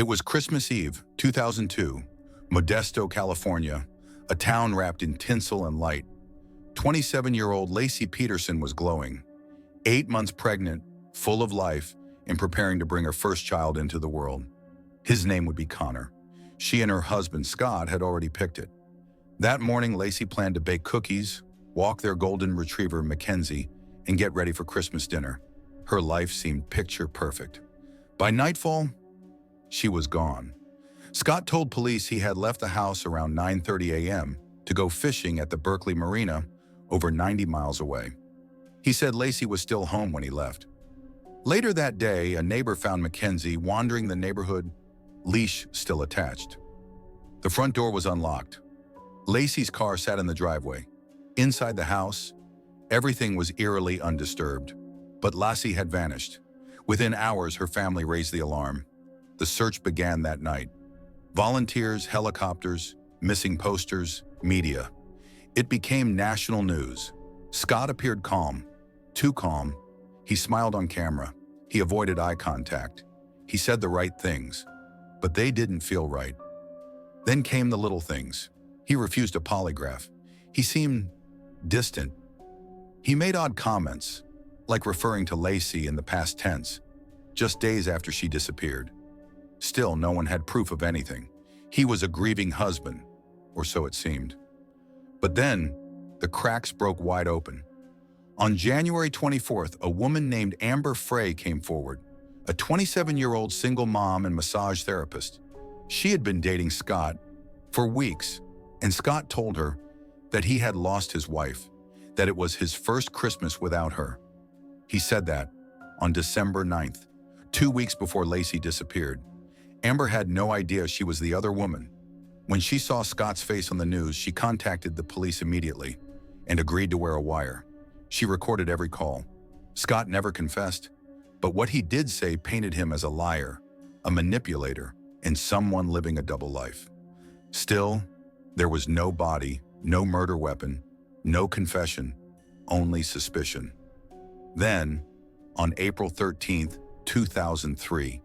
It was Christmas Eve, 2002, Modesto, California, a town wrapped in tinsel and light. 27-year-old Laci Peterson was glowing, 8 months pregnant, full of life, and preparing to bring her first child into the world. His name would be Connor. She and her husband, Scott, had already picked it. That morning, Laci planned to bake cookies, walk their golden retriever, Mackenzie, and get ready for Christmas dinner. Her life seemed picture perfect. By nightfall, she was gone. Scott told police he had left the house around 9:30 a.m. to go fishing at the Berkeley Marina, over 90 miles away. He said Laci was still home when he left. Later that day, a neighbor found Mackenzie wandering the neighborhood, leash still attached. The front door was unlocked. Laci's car sat in the driveway. Inside the house, everything was eerily undisturbed. But Laci had vanished. Within hours, her family raised the alarm. The search began that night. Volunteers, helicopters, missing posters, media. It became national news. Scott appeared calm, too calm. He smiled on camera. He avoided eye contact. He said the right things, but they didn't feel right. Then came the little things. He refused a polygraph. He seemed distant. He made odd comments, like referring to Laci in the past tense, just days after she disappeared. Still, no one had proof of anything. He was a grieving husband, or so it seemed. But then, the cracks broke wide open. On January 24th, a woman named Amber Frey came forward, a 27-year-old single mom and massage therapist. She had been dating Scott for weeks, and Scott told her that he had lost his wife, that it was his first Christmas without her. He said that on December 9th, 2 weeks before Laci disappeared. Amber had no idea she was the other woman. When she saw Scott's face on the news, she contacted the police immediately and agreed to wear a wire. She recorded every call. Scott never confessed, but what he did say painted him as a liar, a manipulator, and someone living a double life. Still, there was no body, no murder weapon, no confession, only suspicion. Then, on April 13th, 2003,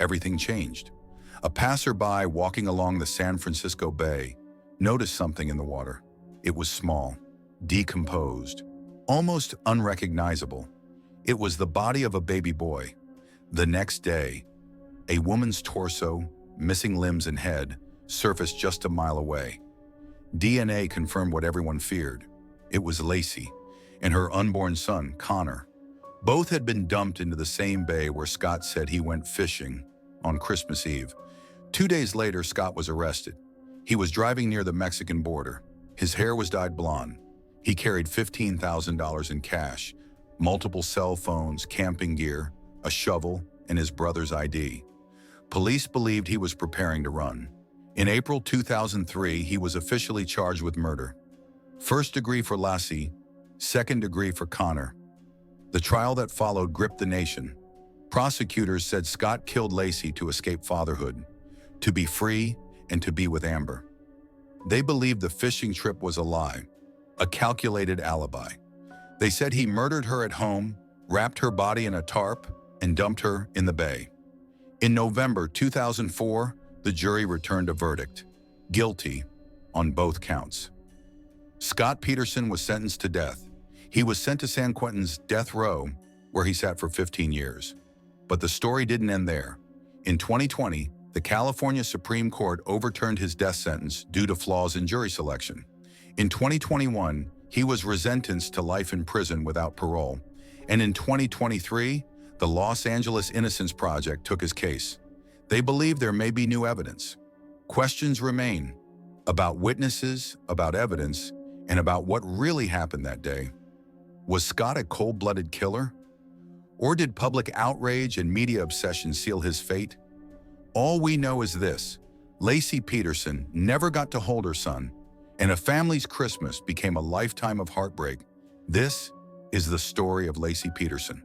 everything changed. A passerby walking along the San Francisco Bay noticed something in the water. It was small, decomposed, almost unrecognizable. It was the body of a baby boy. The next day, a woman's torso, missing limbs and head, surfaced just a mile away. DNA confirmed what everyone feared. It was Laci and her unborn son, Connor. Both had been dumped into the same bay where Scott said he went fishing on Christmas Eve. 2 days later, Scott was arrested. He was driving near the Mexican border. His hair was dyed blonde. He carried $15,000 in cash, multiple cell phones, camping gear, a shovel, and his brother's ID. Police believed he was preparing to run. In April 2003, he was officially charged with murder. First degree for Laci, second degree for Connor. The trial that followed gripped the nation. Prosecutors said Scott killed Laci to escape fatherhood, to be free, and to be with Amber. They believed the fishing trip was a lie, a calculated alibi. They said he murdered her at home, wrapped her body in a tarp, and dumped her in the bay. In November 2004, the jury returned a verdict, guilty on both counts. Scott Peterson was sentenced to death. He was sent to San Quentin's death row, where he sat for 15 years. But the story didn't end there. In 2020, the California Supreme Court overturned his death sentence due to flaws in jury selection. In 2021, he was resentenced to life in prison without parole. And in 2023, the Los Angeles Innocence Project took his case. They believe there may be new evidence. Questions remain about witnesses, about evidence, and about what really happened that day. Was Scott a cold-blooded killer? Or did public outrage and media obsession seal his fate? All we know is this: Laci Peterson never got to hold her son, and a family's Christmas became a lifetime of heartbreak. This is the story of Laci Peterson.